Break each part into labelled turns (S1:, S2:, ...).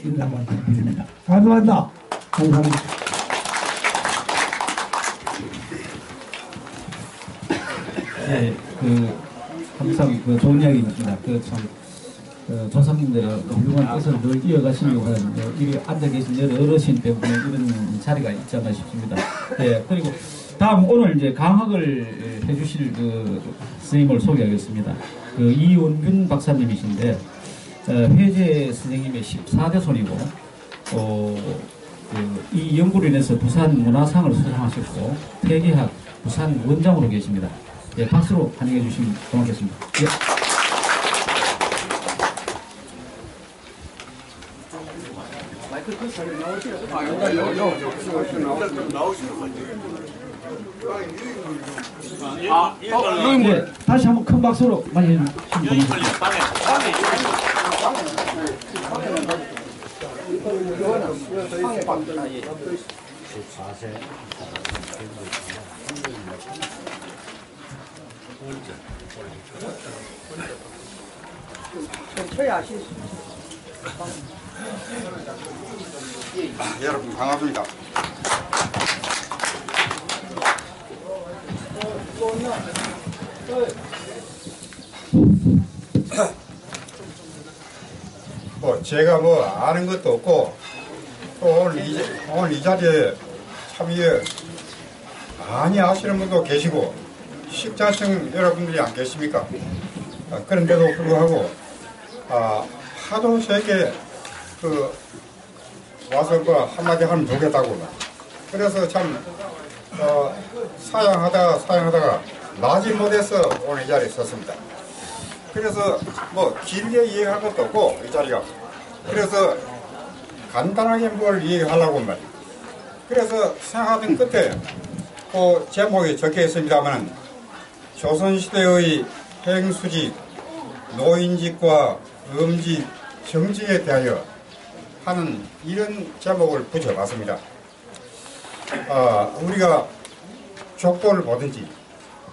S1: 인사만 드립니다. 감사합니다. 감사합니다.
S2: 네, 항상 좋은 이야기입니다. 조상님들의 훌륭한 뜻을 늘 이어가시려고 하는 이리 앉아 계신 여러 어르신 때문에 이런 자리가 있지 않나 싶습니다. 네, 그리고 다음 오늘 이제 강학을 해주실 선생님을 소개하겠습니다. 이원균 박사님이신데 회재 선생님의 14대 손이고 이 연구로 인해서 부산 문화상을 수상하셨고 폐기학 부산 원장으로 계십니다. 네, 박수로 환영해 주시면 고맙겠습니다. 예. 네, 다시 한번 큰 박수로 많이 해주시면
S3: 여러분 반갑습니다. 제가 아는 것도 없고 또 오늘 이 자리에 참여 많이 아시는 분도 계시고 식자층 여러분들이 안 계십니까? 그런데도 불구하고 하도 세게 와서 한마디 하면 좋겠다고 그래서 참 사양하다가 나지 못해서 오늘 이 자리에 섰습니다. 그래서 길게 이야기할 것도 없고 이 자리가 그래서 간단하게 뭘 이야기하려고 말이에요. 그래서 생각하던 끝에 제목이 적혀 있습니다만 조선시대의 행수직, 노인직과 음직, 정직에 대하여 하는 이런 제목을 붙여봤습니다. 우리가 족보를 보든지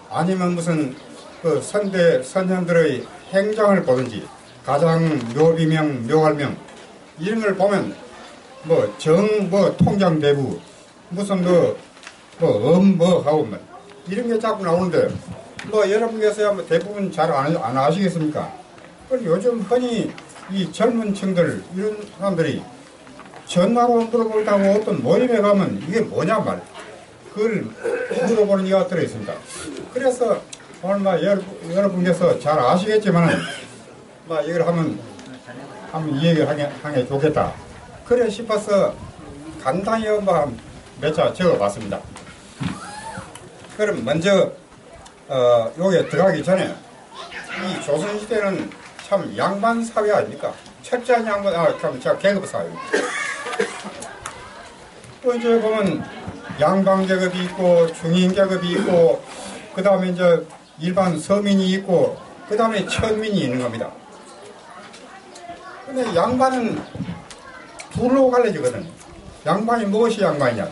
S3: 아니면 무슨 선현들의 행장을 보든지 가장 묘비명, 묘할명 이런 걸 보면 통장대부 무슨 하고 이런 게 자꾸 나오는데 여러분께서 대부분 잘 안 아시겠습니까? 요즘 흔히 이 젊은 층들 이런 사람들이 전화로 물어보다고 어떤 모임에 가면 이게 뭐냐 그걸 물어보는 이가 들어있습니다. 그래서 오늘 여러분께서 잘 아시겠지만 이걸 한번 이 얘기를 하게 좋겠다 그래 싶어서 간단히 몇 자 적어봤습니다. 그럼 먼저 여기에 들어가기 전에 이 조선시대는 참 양반 사회 아닙니까? 철저한 양반, 계급 사회입니다. 이제 보면 양반 계급이 있고 중인 계급이 있고 그 다음에 이제 일반 서민이 있고 그 다음에 천민이 있는 겁니다. 근데 양반은 둘로 갈라지거든. 양반이 무엇이 양반이냐?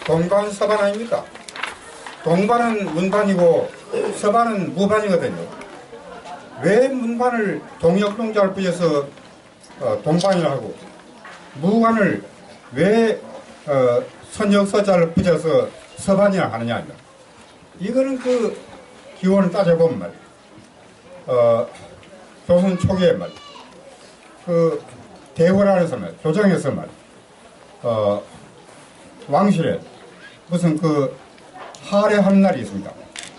S3: 동반 서반 아닙니까? 동반은 문반이고 서반은 무반이거든요. 왜 문반을 동역동자를 붙여서 동반이라 하고 무관을 왜 선역서자를 붙여서 서반이라 하느냐? 이거는 기원을 따져보면 조선 초기에 대궐안에서 조정에서 왕실에 무슨 하례하는 날이 있습니다.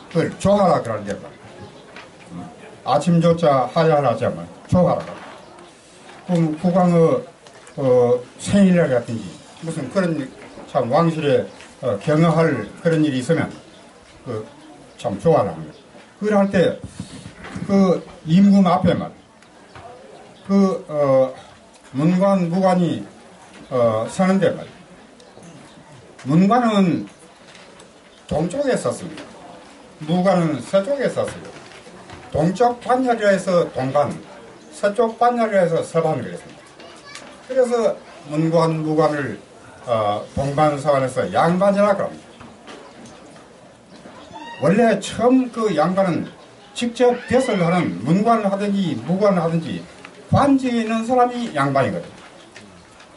S3: 그걸 조하라 그러는 게 아침 조자 하례하라 하자면 조하라. 그럼 국왕의 생일이라든지 무슨 그런 참 왕실에 경허할 그런 일이 있으면 참 조하라 합니다. 그걸 할 때 임금 앞에만 문관 무관이 서는데 문관은 동쪽에 섰습니다. 무관은 서쪽에 섰어요. 동쪽 반열이라 해서 동반, 서쪽 반열이라 해서 서반을 했습니다. 그래서 문관 무관을 동반서관에서 양반이라고 합니다. 원래 처음 양반은 직접 벼슬 하는 문관을 하든지 무관을 하든지 관직에 있는 사람이 양반이거든요.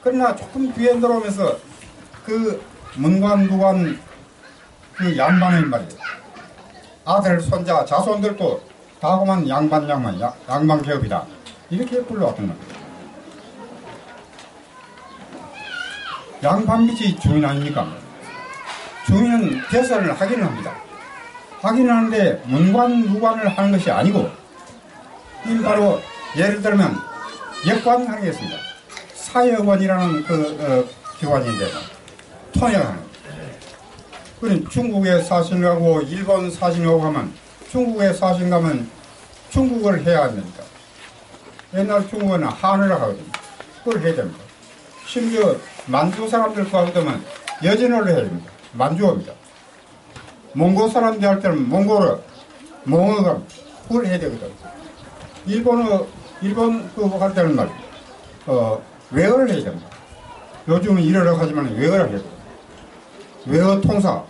S3: 그러나 조금 뒤에 들어오면서 그 문관부관 그 양반의 말이에요. 아들, 손자, 자손들도 다고만 양반 개업이다. 이렇게 불러왔던 겁니다. 양반빛이 중인 아닙니까? 중인은 대선을 하기는 합니다. 하기는 하는데 문관부관을 하는 것이 아니고 이 바로 예를 들면 역관하는 게 있습니다. 사여관이라는 기관인데 통역하는. 그럼 중국에 사신 가고 일본 사신 가고 하면 중국에 사신 가면 중국어를 해야 합니다. 옛날 중국어는 한어를 하거든요. 그걸 해야 됩니다. 심지어 만주 사람들과 하거든요. 여진어를 해야 됩니다. 만주어입니다. 몽고 사람들 할 때는 몽어가 그걸 해야 되거든요. 일본 그거 할 때는 외어를 해야 됩니다. 요즘은 일어라고 하지만 외어를 해야 됩니다. 외어 통사,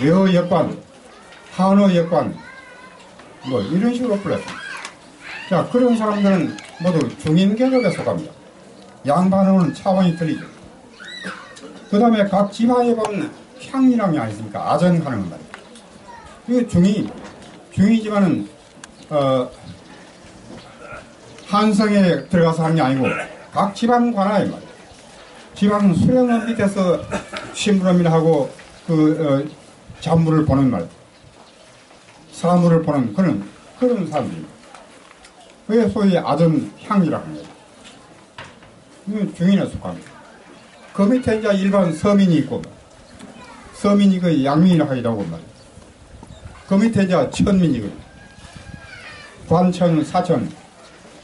S3: 외어 역관, 한어 역관, 뭐 이런 식으로 불렀습니다. 자, 그런 사람들은 모두 중인계급에 속합니다. 양반어는 차원이 틀리죠. 그 다음에 각 지방에 보면 향이라는 게 아니십니까? 아전하는 건 말이에요. 이거 중이지만은 한성에 들어가서 하는 게 아니고 각 지방 관하에 말이에요. 지방 수령원 밑에서 심부름을 하고 잡물을 보는 말, 사물을 보는 그런 사람들입니다. 그게 소위 아전향이라고 합니다. 이건 중인에 속합니다. 그 밑에 이제 일반 서민이 있고, 서민이 그 양민이라고 하기도 하고 말이에요. 그 밑에 이제 천민이고, 관청, 사천,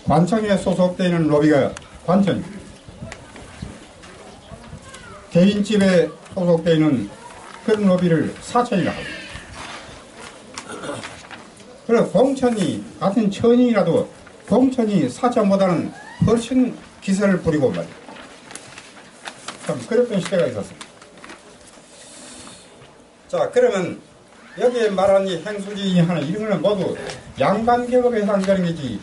S3: 관청에 소속되어 있는 로비가 관청입니다. 개인집에 소속되어 있는 그런 로비를 사천이라고 합니다. 그래서 공천이 같은 천이라도 공천이 사천보다는 훨씬 기세를 부리고 말이에요. 참 그랬던 시대가 있었습니다. 자, 그러면 여기에 말한 이 행수지 하나 이런 거는 모두 양반계급에 해당되는 거지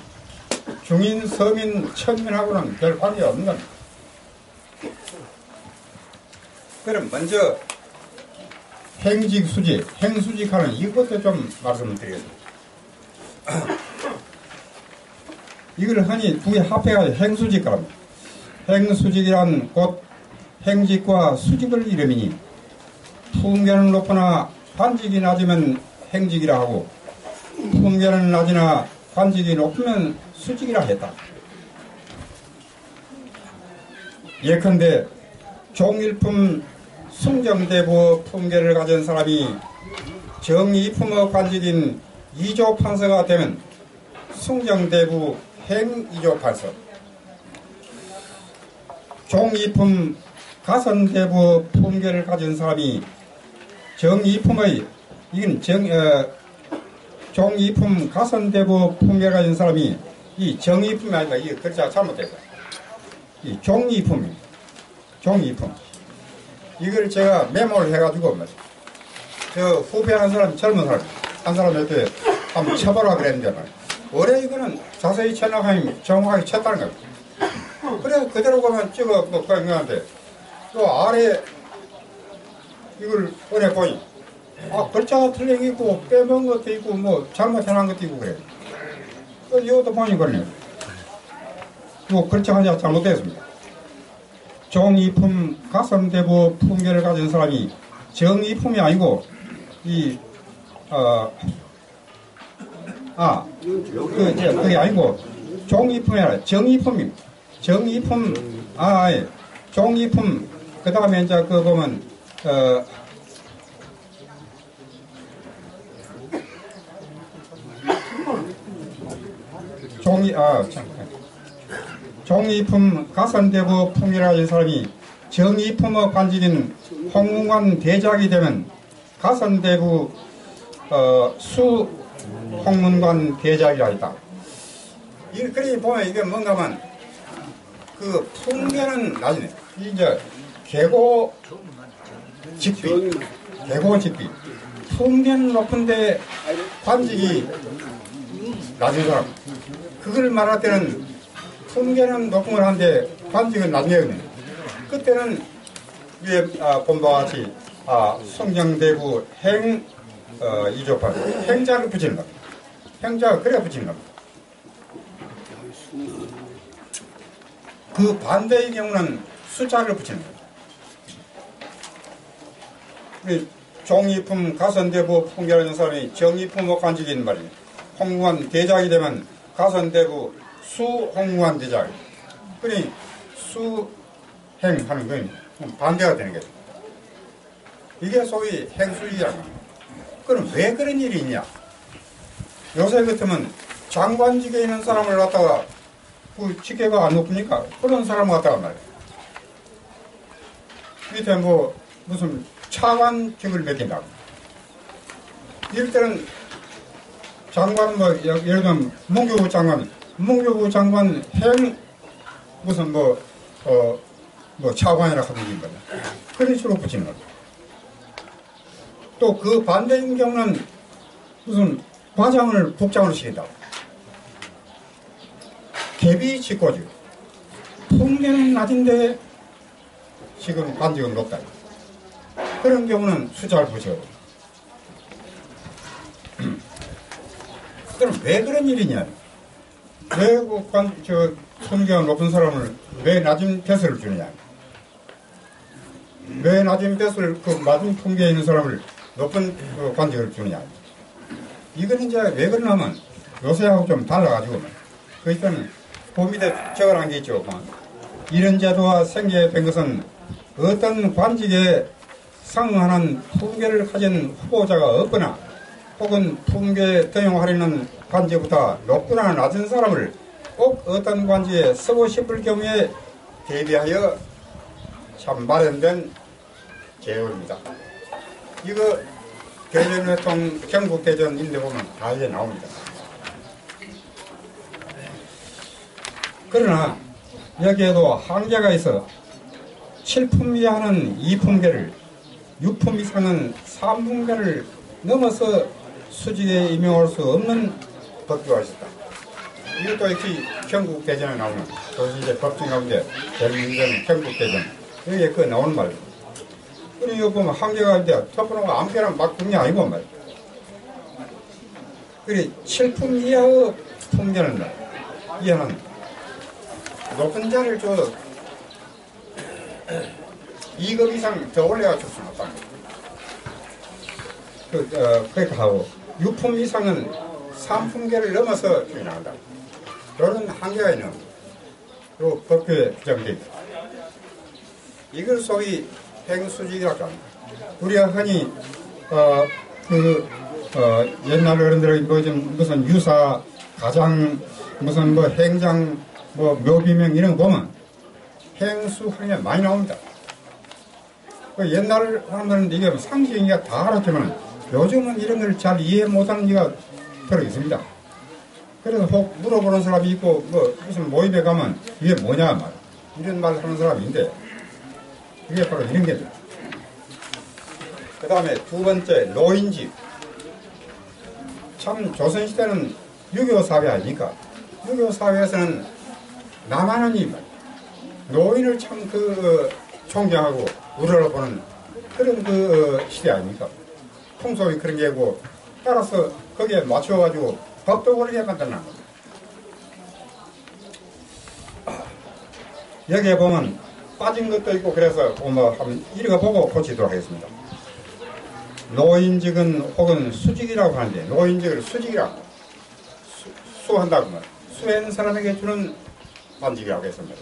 S3: 중인, 서민, 천민하고는 별 관계가 없는 겁니다. 그럼 먼저 행직, 수직, 행수직하는 이것도 좀 말씀을 드리겠습니다. 이걸 흔히 두 개 합해가지고 행수직이라고 합니다. 행수직이란 곧 행직과 수직을 이름이니 풍계는 높으나 관직이 낮으면 행직이라 하고 풍계는 낮으나 관직이 높으면 수직이라 했다. 예컨대 종일품 숭정대부 풍계를 가진 사람이 정이품의 관직인 이조 판서가 되면 숭정대부 행이조 판서, 종이품 가선대부 풍계를 가진 사람이 정이품의 이건 종이품 가선대부 풍계를 가진 사람이 이 정이품이 아니라 이 글자가 잘못됐어요. 이 종이품입니다. 종이품. 이걸 제가 메모를 해가지고 저 후배 한 사람, 젊은 사람 한 사람한테 한번 쳐보라 그랬는데 말이에요. 원래 이거는 자세히 쳐나가면 정확하게 쳤다는 거예요. 그래서 그대로 보면 찍어 그런데 또 아래 이걸 꺼내 보니 글자가 틀린 게 있고 빼먹은 것도 있고 뭐 잘못해놓은 것도 있고 그래요. 이것도 보니 그러네요. 이 글자가 잘못됐습니다. 종이품 가선대부 풍계를 가진 사람이 정이품이 아니고 그게 아니고 종이품이 아니라 정이품입니다. 정이품, 예. 종이품, 그 다음에 이제 그 보면, 종이품 가선대부 풍이라는 사람이 정이품의 관직인 홍문관 대작이 되면 가선대부 수 홍문관 대작이라 했다. 그리 보면 이게 뭔가 하면 그 풍계는 나중에 이제 계고 직비 풍계는 높은데 관직이 낮은 사람 그걸 말할 때는 풍계는 높은 걸 하는데 관직은 나중에 그때는 위에 본 바와 같이 성경대부 이조판 행자를 붙이는 겁니다. 행자가 그래야 붙이는 겁니다. 그 반대의 경우는 숫자를 붙이는 겁니다. 종이품 가선대부 풍계라는 사람이 정이품의 관직이 있는 말이에요. 홍무관 대작이 되면 가선대부 수홍무관 대작. 그러니 수행하는 거예요. 반대가 되는 거죠. 이게 소위 행수이라는 겁니다. 그럼 왜 그런 일이 있냐? 요새 같으면 장관직에 있는 사람을 갖다가 그 직계가 안 높으니까 그런 사람을 갖다가 말이에요. 밑에 무슨 차관직을 맡긴다고. 이럴 때는 장관 예를 들면 문교부 장관 무슨 차관이라 하는 거죠. 그런 식으로 붙이는 거죠. 또 그 반대인 경우는 무슨 과장을 국장으로 시킨다고. 갭이 직고지. 풍계는 낮은데 지금 관직은 높다. 그런 경우는 숫자를 붙여요. 그럼 왜 그런 일이냐? 왜 풍계가 높은 사람을 왜 낮은 벼슬을 주느냐? 왜 낮은 벼슬, 낮은 풍계에 있는 사람을 높은 관직을 주느냐? 이건 이제 왜 그러냐면 요새하고 좀 달라가지고 그러니까 그 밑에 적어놓은 게 있죠. 이런 제도가 생겨된 것은 어떤 관직에 상응하는 품계를 가진 후보자가 없거나 혹은 품계 등용하려는 관직보다 높거나 낮은 사람을 꼭 어떤 관직에 쓰고 싶을 경우에 대비하여 참 마련된 제도입니다. 이거 대전회통 경북대전인데 보면 다 이제 나옵니다. 그러나 여기에도 한계가 있어 7품 이하는 2품계를 6품 이상은 3품계를 넘어서 수직에 임용할 수 없는 법규가 있었다. 이것도 역시 경북대전에 나오는 도시제 법중 가운데 제일 문제는 경북대전 여기에 그 나오는 말이에요. 그리고 이거 보면 한계가 있는데 터프로가 암계랑 막 붙는 게 아니고 말이에요. 그리고 7품 이하의 품계는 이하는 높은 자리를 줘 2급 이상 더 올려가 줄 수는 없다. 그렇게 하고 6품 이상은 3품계를 넘어서 주인한다. 이런 한계가 있는 요 법규에 규정되어 있다. 이걸 소위 행수직이라고 합니다. 우리가 흔히 옛날 어른들의 무슨 유사, 가장, 무슨 행장, 묘비명 이런 거 보면 행수하는 게 많이 나옵니다. 옛날 사람들은 이게 상식이니까 다 알았지만 요즘은 이런 걸 잘 이해 못하는 이가 들어 있습니다. 그래서 혹 물어보는 사람이 있고 무슨 모임에 가면 이게 뭐냐 말 이런 말 하는 사람이 있는데 이게 바로 이런 게죠. 그 다음에 두 번째 노인직. 참 조선시대는 유교사회 아닙니까? 유교사회에서는 남하는 이 노인을 참 존경하고 우러러보는 그런 시대 아닙니까? 풍속이 그런 게고 따라서 거기에 맞춰가지고 법도 그렇게 만들어낸 겁니다. 여기에 보면 빠진 것도 있고 그래서 한번 읽어보고 고치도록 하겠습니다. 노인직은 혹은 수직이라고 하는데 노인직을 수직이라고 수한다고 하면 수행 사람에게 주는 관직이라고 했습니다.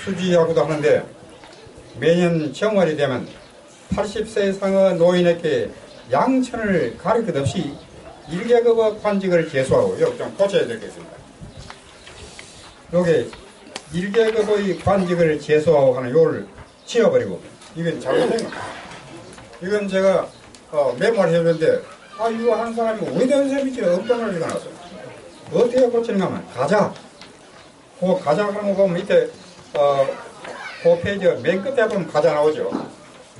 S3: 수직이라고도 하는데 매년 정월이 되면 80세 이상의 노인에게 양천을 가릴 것 없이 1계급의 관직을 제수하고 여기 좀 고쳐야 되겠습니다. 여기 1계급의 관직을 제수하고 하는 요를 지워버리고 이건 잘못된 겁니다. 이건 제가 메모를 해줬는데 이거 하는 사람이 의대한 사람이지 엉뚱을 읽어놨어요. 어떻게 고치는가 하면 가자. 그 가자 하는 거 보면 밑에 그 페이지 맨 끝에 보면 가자 나오죠.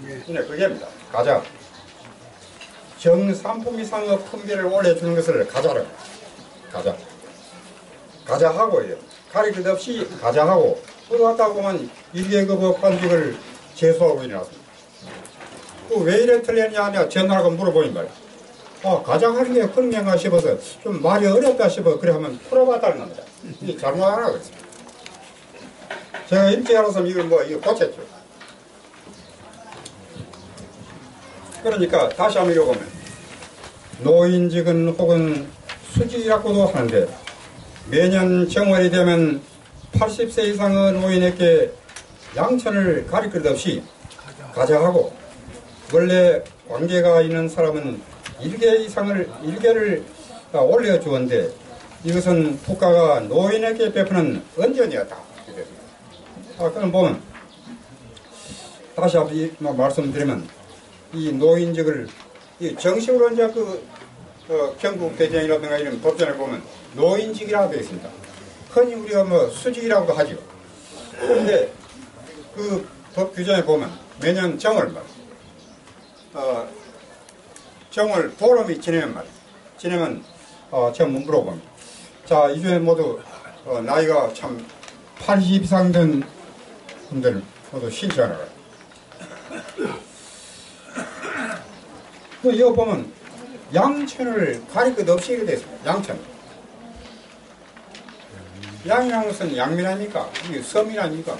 S3: 그게입니다. 가자. 정3품 이상의 품계를 올려주는 것을 가자라고. 가자. 가자하고요. 가릴 것 없이 가자하고 들어갔다 보면 1계급 관직을 제소하고 일어났습니다. 왜 이래 틀렸냐 하냐 전화가 물어보니 말이야. 가장 하는 게 그런가 싶어서 좀 말이 어렵다 싶어 그래 하면 풀어봤다는 겁니다. 이게 잘못하라 그랬습니다. 제가 일찍 알아서 이걸 이거 고쳤죠. 그러니까 다시 한번 읽어보면 노인직은 혹은 수직이라고도 하는데 매년 정월이 되면 80세 이상의 노인에게 양천을 가릴 것 없이 가져가고 원래 관계가 있는 사람은 1개를 올려주었는데 이것은 국가가 노인에게 베푸는 은전이었다. 그럼 보면 다시 한번 말씀드리면 이 노인직을 이 정식으로 이제 경북 대전이라든가 이런 법전에 보면 노인직이라고 되어 있습니다. 흔히 우리가 수직이라고도 하죠. 그런데 그 법 규정에 보면 매년 정월 정월 보름이 지내면 제가 물어봅니다. 자, 이 중에 모두 나이가 참 80 이상 된 분들 모두 신청을 해요. 이거 보면 양천을 가릴 것 없이 이렇게 되어 있습니다. 양천. 양이라는 것은 양민 아닙니까? 이게 섬이 아닙니까?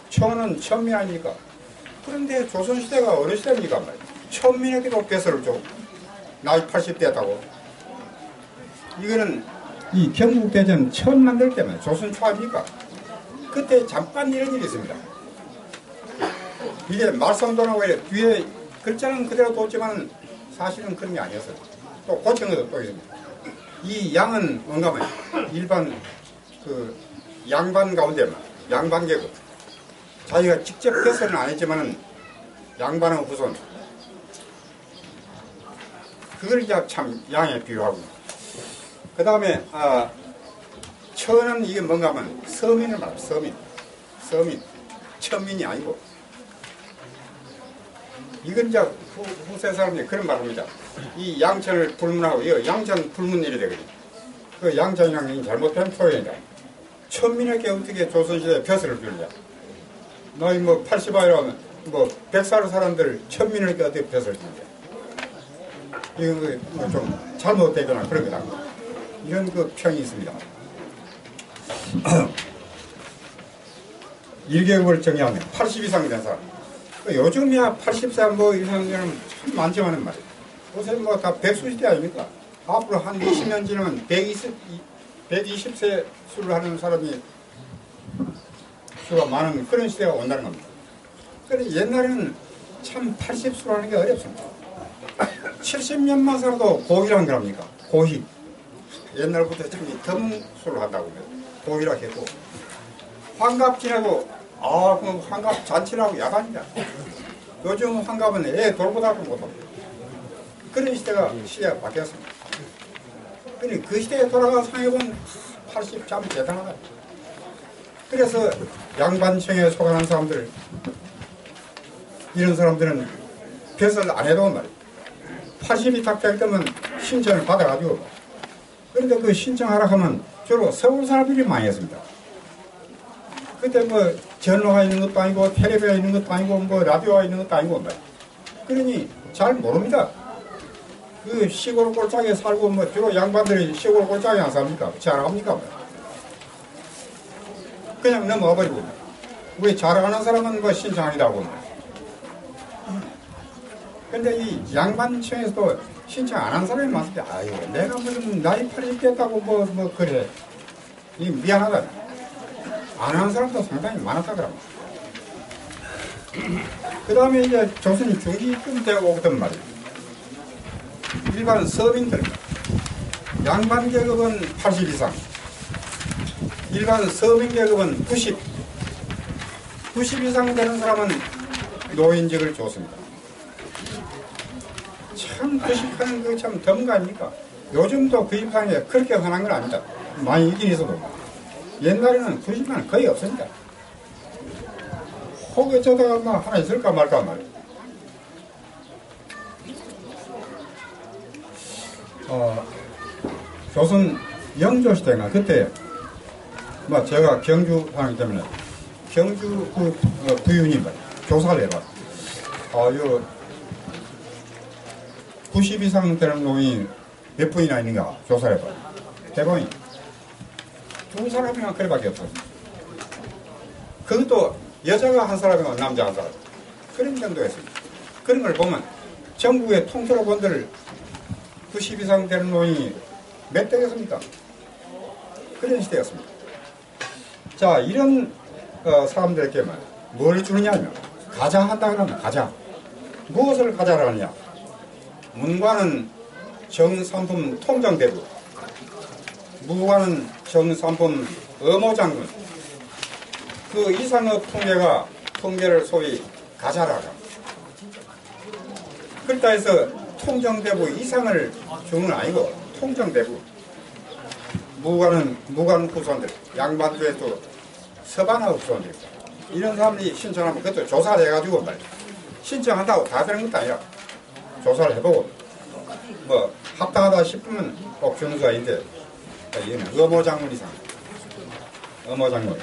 S3: 천은 천민 아닙니까? 그런데 조선시대가 어느 시대입니까? 천민에게도 배설을 줘. 나이 80대였다고. 이거는 이 경북대전 처음 만들 때면 조선 초입니까? 그때 잠깐 이런 일이 있습니다. 이게 말썽도라고 해요. 뒤에 글자는 그대로 뒀지만 사실은 그런 게 아니었어요. 또 고친 것도 또 있습니다. 이 양은 뭔가 하면 일반 양반 가운데만 양반계급 자기가 직접 개설은 안 했지만은 양반의 후손 그걸 이제 참 양에 비유하고 그 다음에 천은 이게 뭔가 하면 서민을 말합니다. 서민 천민이 아니고 이건 이제 후세 사람들이 그런 말 합니다. 이 양천을 불문하고 이거 양천 불문일이 되거든요. 그 양천이라는 게 잘못된 표현이다. 천민에게 어떻게 조선시대에 벼슬을 주느냐. 나이 80아이라면 100살 사람들 천민에게 어떻게 벼슬을 주느냐. 이거 좀 잘못되거나 그런 거다. 이런 평이 있습니다. 1계급을 정의하면 80 이상 된 사람. 요즘이야 80세 이상이면 참 많지만은 말이에요. 요새 다 백수시대 아닙니까? 앞으로 한 20년 지나면 120세 수를 하는 사람이 수가 많은 그런 시대가 온다는 겁니다. 그런데 옛날에는 참 80수를 하는 게 어렵습니다. 70년만 살아도 고기라는 거랍니까? 고희. 옛날부터 참 드문 수를 한다고 해요. 고기라 했고. 환갑 지나고, 그럼 환갑 잔치라고 야간이냐. 요즘 환갑은 애 돌보다도 못합니다. 그런 시대가 바뀌었습니다. 근데 그 시대에 돌아가 생각해보면 80 참 대단하다. 그래서 양반층에 속하는 사람들, 이런 사람들은 벼슬 안 해도 말이에요. 80이 딱 될 때면 신청을 받아가지고. 그런데 그 신청하라 하면 주로 서울 사람들이 많이 했습니다. 그때 전화가 있는 것도 아니고, 텔레비가 있는 것도 아니고, 라디오가 있는 것도 아니고, 그러니 잘 모릅니다. 그 시골 골짜기에 살고, 주로 양반들이 시골 골짜기에 안 삽니까? 잘 압니까? 그냥 넘어가버리고. 왜 잘하는 사람은 신청하기라고. 근데 이 양반층에서도 신청 안 한 사람이 많습니다. 아유, 내가 무슨 나이 80 됐다고 그래. 이 미안하다. 안 하는 사람도 상당히 많았다 그럽니다. 그 다음에 이제 조선 중기쯤 되고 오거든 말이에요. 일반 서민들, 양반 계급은 80 이상, 일반 서민 계급은 90 이상 되는 사람은 노인직을 줬습니다. 참 90하는 그 참 드문 거 아닙니까? 요즘도 90하는 게 그렇게 흔한 건 아니다. 많이 있긴 있어도. 옛날에는 90만 거의 없습니다. 혹 어쩌다가 하나 있을까 말까 말이에요. 조선 영조시대가 그때 제가 경주 하기 때문에 경주 그 부윤이 조사를 해봐. 요 90 이상 되는 놈이 몇 분이나 있는가 조사를 해봐. 대부분 두 사람이나 그래밖에 없어. 그것도 여자가 한 사람이고 남자 한 사람. 그런 정도였습니다. 그런 걸 보면 전국의 통째로 본들 90 이상 되는 놈이 몇 대겠습니까? 그런 시대였습니다. 자, 이런 사람들에게 뭘 주느냐면 가자 한다 그러면 가자. 무엇을 가자를 하느냐? 문관은 정삼품 통정대부, 무관은 정삼품 의무장군. 그 이상의 통계를 소위 가자라 합니다. 그렇다 해서 통정대부 이상을 주는 건 아니고 통정대부. 무관 후손들, 양반주에도 서반하고 후손들입니다. 이런 사람들이 신청하면 그것도 조사를 해가지고 신청한다고 다 되는 것도 아니라 조사를 해보고 뭐 합당하다 싶으면 꼭 주는 거 아닌데 얘는 의무장군 이상, 의무장군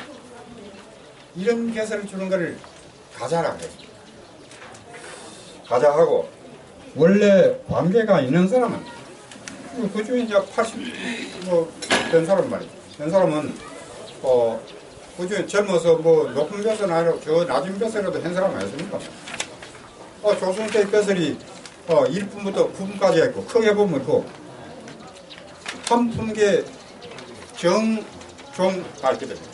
S3: 이런 개설을 주는 거를 가자라 해요. 가자하고 원래 관계가 있는 사람은 그 중에 이제 80된 사람 말이죠. 된 사람은 그 중에 젊어서 뭐 높은 벼슬은 아니라 저 낮은 벼슬이라도 한 사람 아니었습니까? 조선 때 벼슬이 1품부터 9품까지 했고 크게 보면 한 품계 정종 이렇게 됩니다.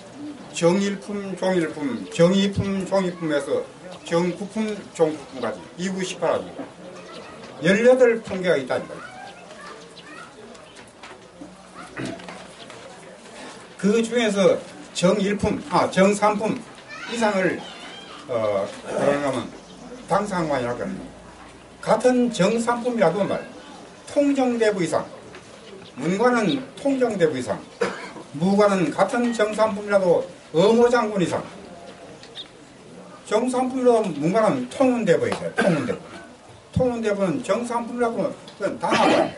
S3: 정일품, 종일품, 정이품, 종이품에서 정구품, 종구품까지 298까지 18품계가 있다니까요. 그 중에서 정일품, 정삼품 이상을 그러는 거면 당상관이라고 합니다. 같은 정삼품이라도 통정대부 이상, 문관은 통정대부 이상, 무관은 같은 정삼품이라도 의무장군 이상, 정삼품이라도 문관은 통운대부 있어요. 통운대부. 통운대부는 정삼품이라도 그건 당하고,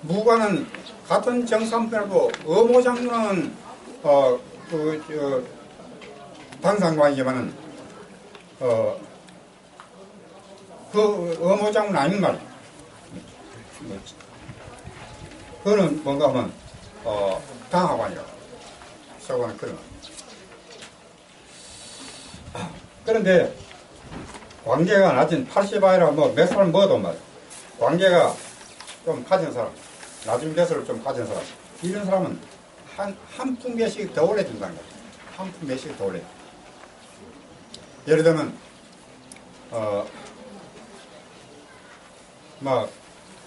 S3: 무관은 같은 정삼품이라도 의무장군은 당상관이지만은 그 의무장군 아닌 말. 그거는 뭔가 하면 당하관이라고. 서관은 그런. 그런데 관계가 낮은 80아이라 몇 사람 먹어도 관계가 좀 가진 사람, 낮은 벼슬을 좀 가진 사람, 이런 사람은 한 품계씩 더 올려준다는 거죠. 한 품계씩 더 올려. 예를 들면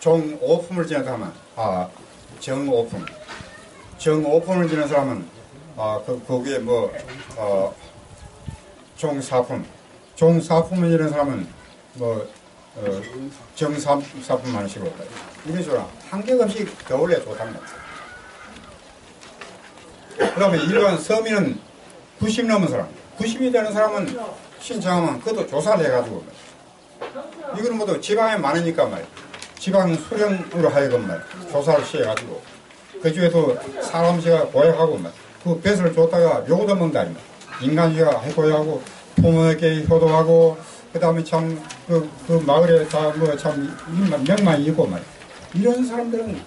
S3: 종 5품을 지낸 사람은 정 5품, 정 5품을 지낸 사람은 거기에 종 4품, 종 4품을 지낸 사람은 정 4품 하는 식으로 이런 식으로 한 겹씩 더 올려줬다는 거죠. 그러면 일반 서민은 90 넘은 사람, 90이 되는 사람은 신청하면 그것도 조사를 해가지고 이거는 모두 지방에 많으니까 지방 수령으로 하여금 조사를 시해가지고 그 중에도 사람씨가 고약하고 그 벼슬을 줬다가 요거도 먹는다 아닙니까? 인간씨가 고약하고 부모에게 효도하고 그 다음에 참 그 마을에 다 참 명망이 있고 이런 사람들은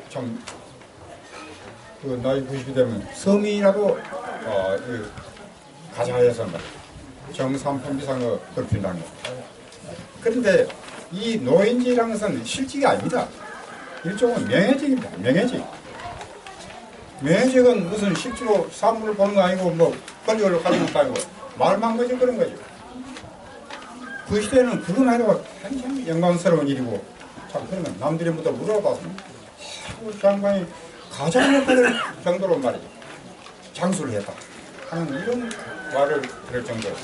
S3: 참 나이 90이 되면 성인이라도 가자해서 정삼품 이상을 걸핀다는 거예요. 그런데 이 노인직이라는 것은 실직이 아닙니다. 일종은 명예직입니다. 명예직. 명예직은 무슨 실제로 사물을 보는 거 아니고 권력을 가지는 것도 아니고 말만 거지 그런 거죠. 그 시대는 그건 아니고 굉장히 영광스러운 일이고 참 그러면 남들이 부터 물어봤습니다. 장관이 가장 높을 정도로 말이죠. 장수를 했다 하는 이런 말을 들을 정도로.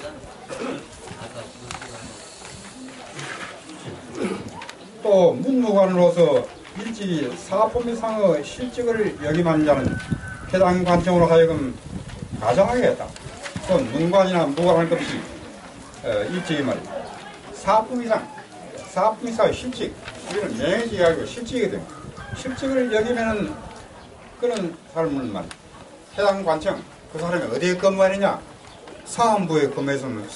S3: 또 문무관으로서 일찍이 4품 이상의 실직을 역임하는 자는 해당 관청으로 하여금 가정하게 했다. 또 문관이나 무관할 것 없이 일찍이 말이죠. 4품 이상의 실직, 이거는 명예직이 아니고 실직이 됩니다. 실직을 역임하는 그런 삶을 해당 관청 그 사람이 어디에 근무하느냐? 사헌부에 근무했으면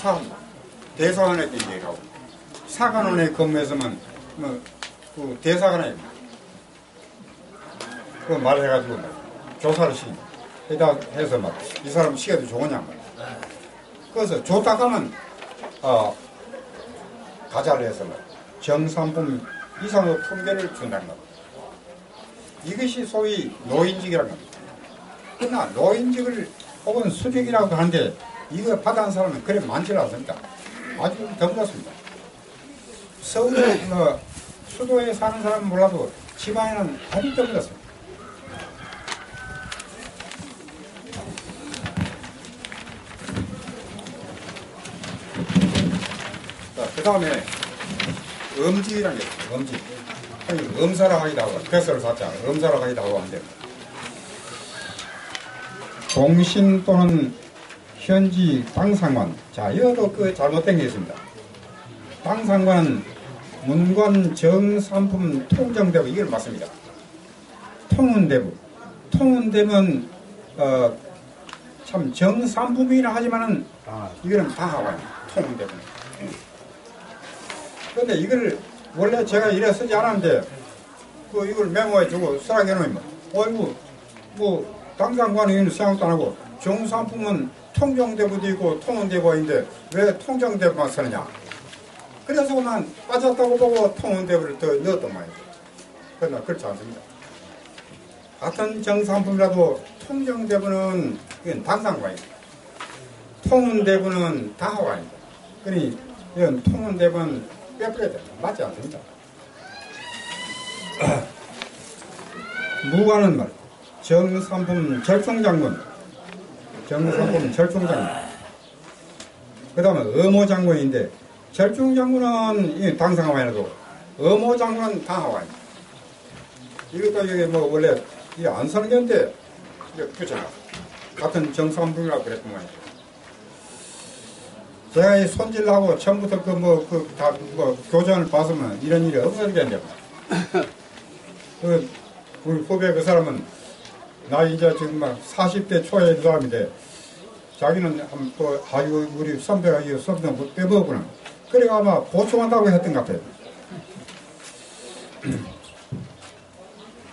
S3: 대사관에 얘기하고, 사관원에 근무했으면 그 대사관에 그 말을 해가지고 조사를 시킵니다. 해다 해서 막 이 사람 시계도 좋으냐 말. 그래서 좋다가는 가자를 해서 막 정산품 이상의 품계를 준다는 겁니다. 이것이 소위 노인직이라는 겁니다. 그러나 노인직을 혹은 수직이라고 하는데 이거 받아온 사람은 그래 많지 않습니다. 아주 드물었습니다. 서울에 수도에 사는 사람은 몰라도 지방에는 아주 드물었습니다. 그 다음에 음직이라는 게 있어요. 음직. 음사를 하기도 하고 뱃을 샀잖아. 음사를 하기도 하고 한대. 공신 또는 현지 땅상관. 자, 이것도 그 잘못된 게 있습니다. 땅상관은 문관 정산품 통정대부 이걸 맞습니다. 통운대부. 통운대부는 참 정산품이라 하지만은 이거는 다 하와요. 통운대부는. 그런데 이걸 원래 제가 이래 쓰지 않았는데 이걸 메모해 주고 쓰라게 해놓으면 어이구 뭐 당상관은 생각도 안 하고 정산품은 통정대부도 있고 통운대부인데 왜 통정대부만 쓰느냐. 그래서 난 빠졌다고 보고 통운대부를 더 넣었단 말이죠. 그러나 그렇지 않습니다. 같은 정산품이라도 통정대부는 이건 당상관입니다. 통운대부는 다하관입니다. 그러니 이건 통운대부는 빼버려야 됩니다. 맞지 않습니다. 무관은 말 정산품 절충장군, 정산품 절충장군. 그 다음에 의모장군인데 절충장군은 당상하와야도 의모장군은 당하와입니다. 이것도 이게 뭐 원래 이 안 사는 건데 이게 그렇잖아. 같은 정산품이라고 그랬던 거예요. 제가 이 손질하고 처음부터 교전을 봤으면 이런 일이 없어지겠네요. 우리 후배 그 사람은 나 이제 지금 막 40대 초에 이 사람인데 자기는 우리 선배가 이 선배 못 빼먹구나. 그래 아마 보충한다고 했던 것 같아요.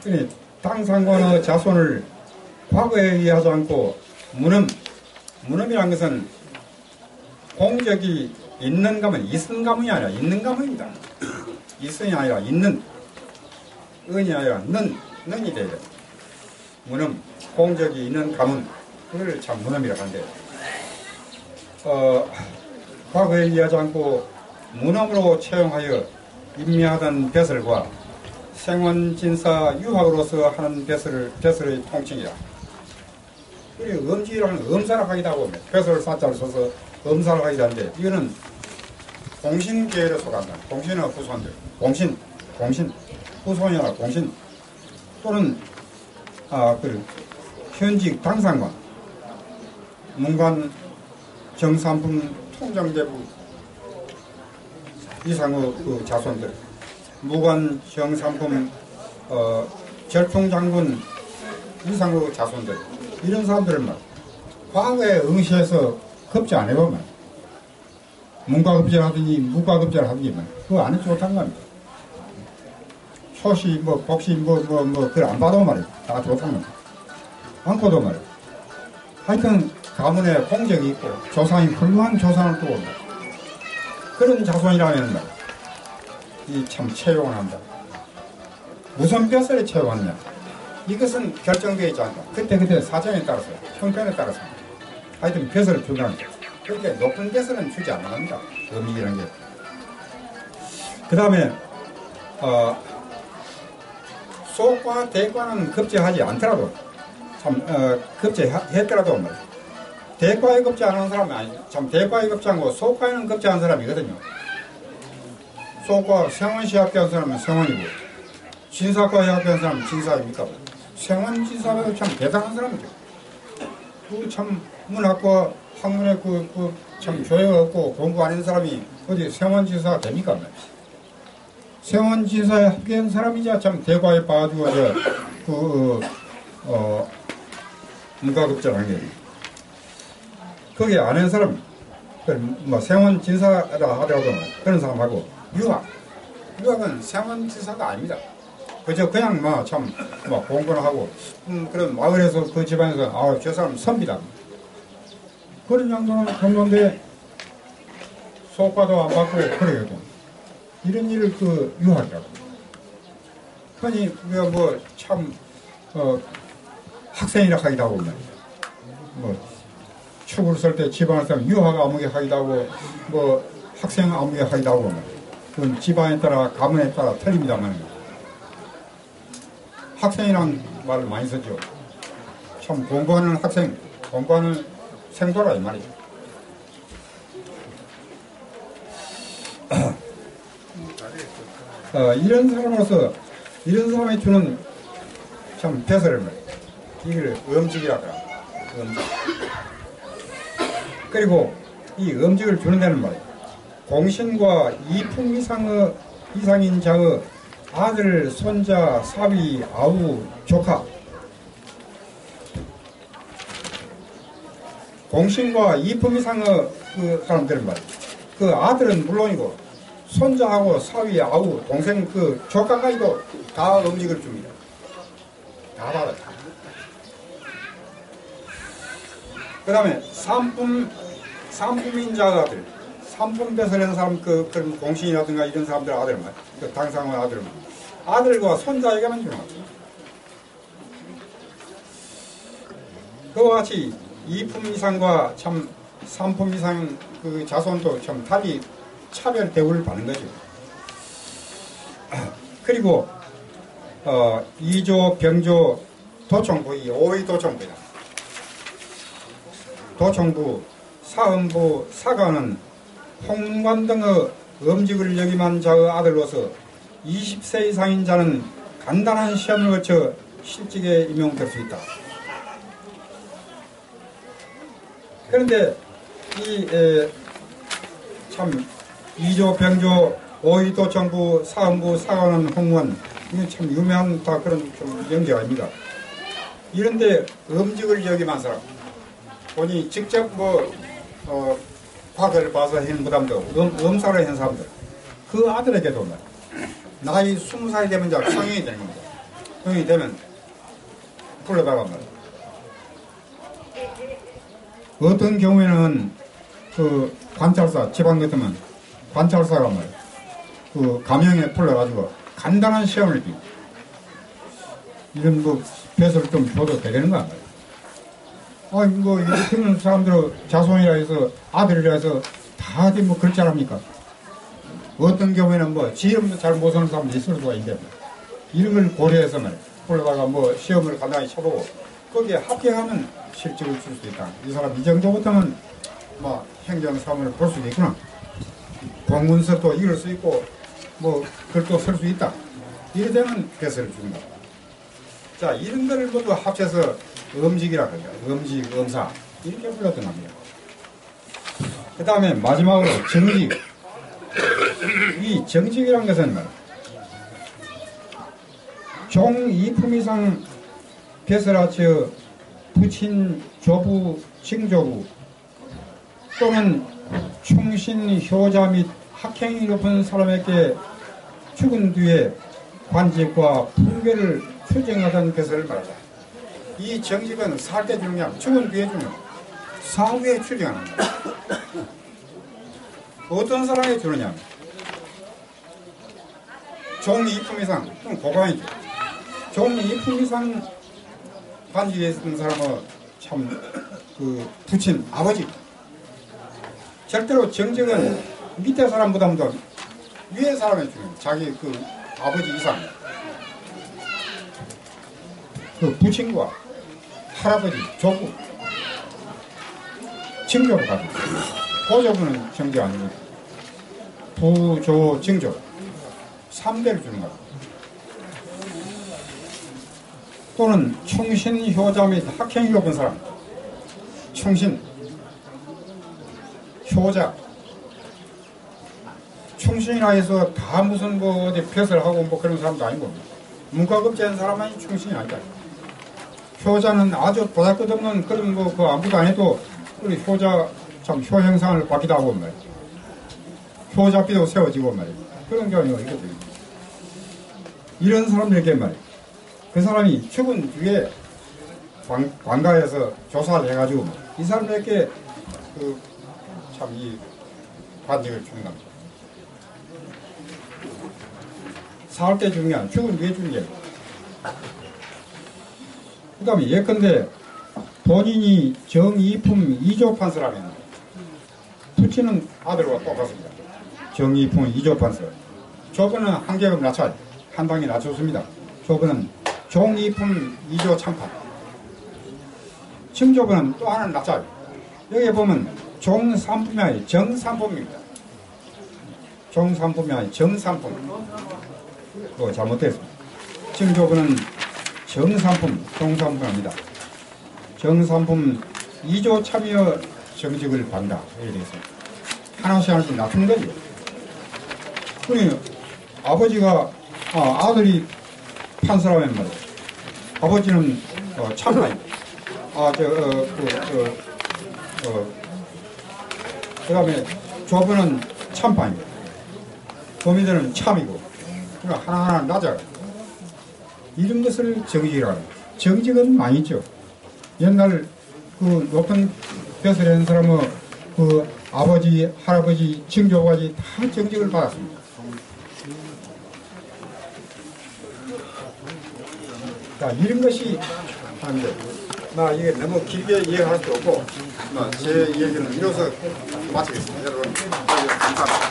S3: 그러니 땅상관의 자손을 과거에 의하지 않고 문음이라는 것은 공적이 있는 가문, 있은 가문이 아니라 있는 가문입니다. 있은이 아니라 있는, 은이 아니라 는이 돼야 돼요. 문음, 공적이 있는 가문, 그걸 참 문음이라고 하는데, 과거에 의하지 않고 문음으로 채용하여 임명하던 벼슬과 생원진사 유학으로서 하는 벼슬의 통칭이라. 그리고 음지라는 음사를 하기도 하고, 벼슬 사자를 써서 음사를 하기도 하는데, 이거는 공신계열에 속한다. 공신의 후손들. 공신. 후손이나 공신. 또는, 현직 당상관. 문관 정산품 통정대부 이상의 그 자손들. 무관 정산품, 절충장군 이상의 자손들. 이런 사람들을 과거에 응시해서 급제 안 해보면 문과급제를 하든지 무과급제를 하든지 그거 안 해도 좋다는 겁니다. 소시 복시 그걸 안 받아도 말이에요. 다 좋다는 겁니다. 않고도 말이에요. 하여튼 가문에 공적이 있고 조상이 훌륭한 조상을 두고 온다. 그런 자손이라면 말이에요. 이 참 채용을 한다. 무슨 벼슬에 채용하느냐. 이것은 결정되어 있지 않다. 그때 사정에 따라서 형편에 따라서 하여튼 벼슬을 주면 그렇게 높은 벼슬은 주지 않는다. 음익이라는 게. 그 다음에 소과 대과는 급제하지 않더라도 참 급제했더라도 말이야. 대과에 급제 안 하는 사람이 아니죠. 참 대과에 급제하고 소과에는 급제하는 사람이거든요. 소과 생원시 합격한 사람은 생원이고 진사과에 합격한 사람은 진사입니까? 생원 진사가 참 대단한 사람이죠. 그 참 문학과 학문에 참 교회가 없고 공부 안 하는 사람이 어디 생원 진사가 됩니까? 생원 진사에 합격한 사람이자 참 대과에 봐가지고 문과급제라는 게. 거기에 아는 사람, 뭐 생원 진사라 하더라도 그런 사람하고 유학은 생원 진사가 아닙니다. 그저 그냥 뭐 참 뭐 공부를 하고 그런 마을에서 그 집안에서 저 사람 선비다 그런 정도인데 소과도 안 받고 그래요. 이런 일을 그 유학이라고. 아니 뭐 참 학생이라 하기도 하고 뭐 축을 쓸 때 집안을 쓰면 유학 아무개 하기도 하고 뭐 학생 아무개 하기도 하고 그건 집안에 따라 가문에 따라 틀립니다만 학생이란 말을 많이 쓰죠. 참 공부하는 학생, 공부하는 생도라 이 말이죠. 이런 사람으로서 이런 사람이 주는 참 배설을 말이에요. 이걸 음직이라고 합니다. 음직. 그리고 이 음직을 주는 데는 말이에요. 공신과 이품 이상인 자의 아들, 손자, 사위, 아우, 조카. 공신과 이품 이상의 그 사람들은 말이에요. 그 아들은 물론이고 손자하고 사위, 아우, 동생 그 조카까지도 다 음직을 줍니다. 다 받아요. 그 다음에 삼품인자 아들, 삼품 배설한 사람 그런 공신이라든가 이런 사람들 아들은 말이에요. 그 당상의 아들은 아들과 손자에게만 주는 거죠. 그와 같이 이품 이상과 참 삼품 이상 그 자손도 참 달리 차별 대우를 받는 거죠. 그리고 이조, 병조, 도청부, 이 5위 도청부다. 도청부, 사헌부, 사관은 홍관 등의 음직을 역임한 자의 아들로서 20세 이상인 자는 간단한 시험을 거쳐 실직에 임용될 수 있다. 그런데 참 이조, 병조, 오이도 정부, 사헌부, 사관원, 홍원 이게 참 유명한 다 그런 좀 영재가 아닙니다. 이런데 음직을 역임한 사람 본인이 직접 과거를 봐서 한 부담도 음사를 한 사람들 그 아들에게도 나이 20살이 되면 이제 성인이 되는 겁니다. 성인이 되면 불러다가 말이야. 어떤 경우에는 그 관찰사, 집안 같으면 관찰사가 말이야. 그 가명에 불러가지고 간단한 시험을 띄고 이런 뭐 배설을 좀 줘도 되는 거 아니에요? 뭐 이런 사람들은 자손이라 해서 아들이라 해서 다들 뭐 그렇지 않습니까? 어떤 경우에는 뭐 지름도 잘 못 쓰는 사람도 있을 수가 있는데 이런 걸 고려해서 말이야. 불러다가 뭐 시험을 간단히 쳐보고 거기에 합격하면 실직을 줄 수 있다. 이 사람 이 정도부터는 뭐 행정사무를 볼 수도 있구나. 공문서도 읽을 수 있고 뭐 글도 쓸 수 있다. 이래 되면 배설을 준다. 자, 이런 거를 모두 합쳐서 음직이라고 하죠. 음직, 음사 이렇게 불렀던 겁니다. 그 다음에 마지막으로 정직. 이 정직이라는 것은 말이야. 종 2품 이상 배설하여 부친 조부, 징조부 또는 충신, 효자 및 학행이 높은 사람에게 죽은 뒤에 관직과 풍계를 추정하던 배설을 말하자. 이 정직은 살 때 주는 게 아니라 죽은 뒤에 주는 거야. 사후에 추정하는 거야. 어떤 사람에게 주느냐? 종 2품 이상, 좀 고관이죠. 종 2품 이상 관직에 있는 사람은 참, 부친, 아버지. 절대로 정직은 밑에 사람보다도 위에 사람에 주는 거야. 자기 아버지 이상. 부친과 할아버지, 조부, 징조로 가는 거예요. 고조부는 정직 아닙니다. 부, 조, 징조 3대를 주는 겁니다. 또는 충신, 효자 및 학행이 높은 사람, 충신, 효자, 충신이라 해서 다 무슨 어디 폐설하고 뭐 그런 사람도 아니고 문과급제한 사람만이 충신이 아니다. 효자는 아주 보잘것없는 그런 거 그 아무것도 안 해도 우리 효자 참 효행상을 받기도 하고 말이야. 효자비도 세워지고 말이야. 그런 경우가 있거든요. 이런 사람들에게 말이야. 그 사람이 죽은 뒤에 관가에서 조사를 해가지고 이 사람들에게 그 참 이 관직을 주는 겁니다. 살 때 주는 게 아니라 죽은 뒤에 주는 게 아니라. 그 다음에 예컨대 본인이 정이품 2조 판서라면 부치는 아들과 똑같습니다. 정이품 2조 판서. 조부는 한 계급 낮춰요. 한 방에 낮췄습니다. 조부는 종이품 2조 참판. 층조부는 또 하나는 낮아요. 여기 보면 종삼품이 아니라 정삼품입니다. 종삼품이 아니라 정삼품. 그거 잘못됐습니다. 층조부는 정삼품, 종삼품입니다. 정삼품 2조 참여 정직을 받는다. 이렇게 되어 있습니다. 하나씩 낮추는 거죠. 그러니 아버지가 아들이 판사라면 말이에요. 아버지는 참판입니다. 그 다음에 조부는 참판입니다. 범위들은 참이고, 그러니까 하나하나 낮아요. 이런 것을 정직이라고 합니다. 정직은 많이 있죠. 옛날 그 높은 벼슬 한 사람은 그 아버지, 할아버지, 증조까지 다 정직을 받았습니다. 자, 이런 것이 하는데, 이게 너무 길게 이해할 수 없고, 제 얘기는 이로써 마치겠습니다. 여러분, 감사합니다.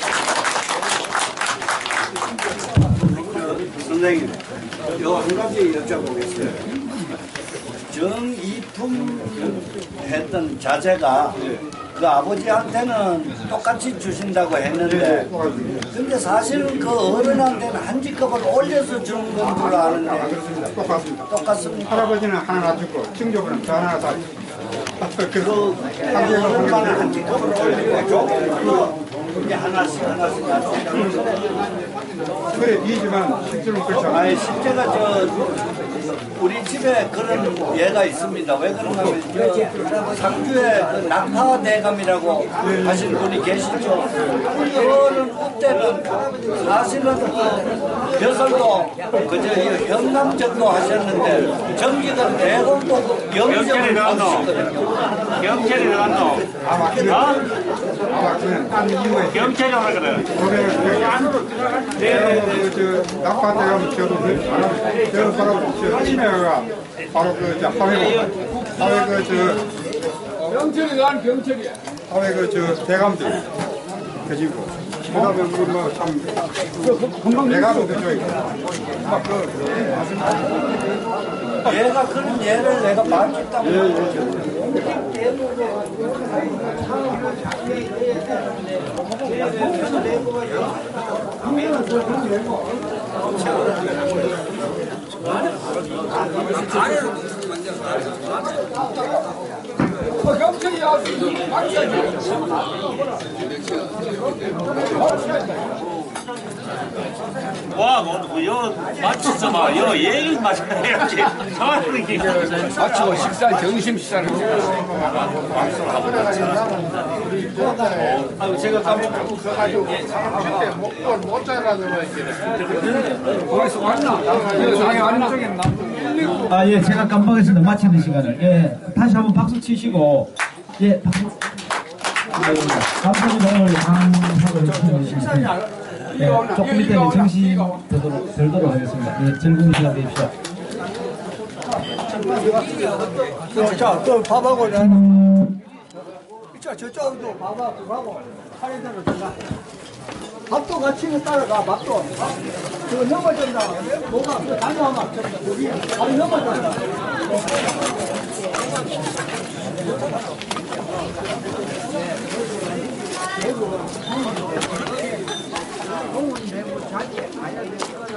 S4: 선생님, 한 가지 여쭤보겠습니다. 정이품 했던 자제가 그 아버지한테는 똑같이 주신다고 했는데, 근데 사실은 그 어른한테는 한 직급을 올려서 주는 건 줄 아는데.
S3: 그렇습니다. 똑같습니다.
S4: 똑같습니다.
S3: 할아버지는 하나 주고, 증조부는 또 하나 다
S4: 그 어른만은 한 직급을 올리고 조금은 이제 하나씩
S3: 그래, 이지만 실제로 그렇지 않아요.
S4: 아니 실제가 우리 집에 그런 예가 있습니다. 왜 그런가 하면 상주에 그 낙파 대감이라고 하신 분이 계시죠. 그거는 그때는 사실은 그 벼슬도 그저 현남정도 하셨는데 정직은 대검도 영정을 받으셨거든요.
S5: 경찰이 들어간다.
S3: 아마 그는 딴 이유가
S5: 경찰이 오라 그래.
S3: 저 낙파한테 가면 저도 바로 치매가 바로
S5: 경찰이 난 경찰이야.
S3: 대감들 해지고 그다음에 뭐참 대감도 그쪽이고
S4: 얘가 그런 예를 내가 말했다고.
S5: 와, 여 맞췄어 봐. 여 얘를 맞춰야지. 정확히 맞추고 식사 점심 식사를. 제가 까먹고 못 자라는 거기서 왔나?
S2: 예, 제가 깜빡했습니다. 마치는 시간을. 예, 다시 한번 박수 치시고, 예, 박수. 감사합니다. 오늘 강사를 해주시면 예, 조금 이따 정신 되도록 하겠습니다. 예, 즐거운 시간 되십시오.
S1: 자, 또 밥하고 저쪽도 밥하고 가고 차례대로 들어가. 밥도 같이 따라가. 밥도 그거 넘어진다. 뭐가 그 단호하면 여기 밥 넘어진다. 동문 내부 자기에 가야 될 거는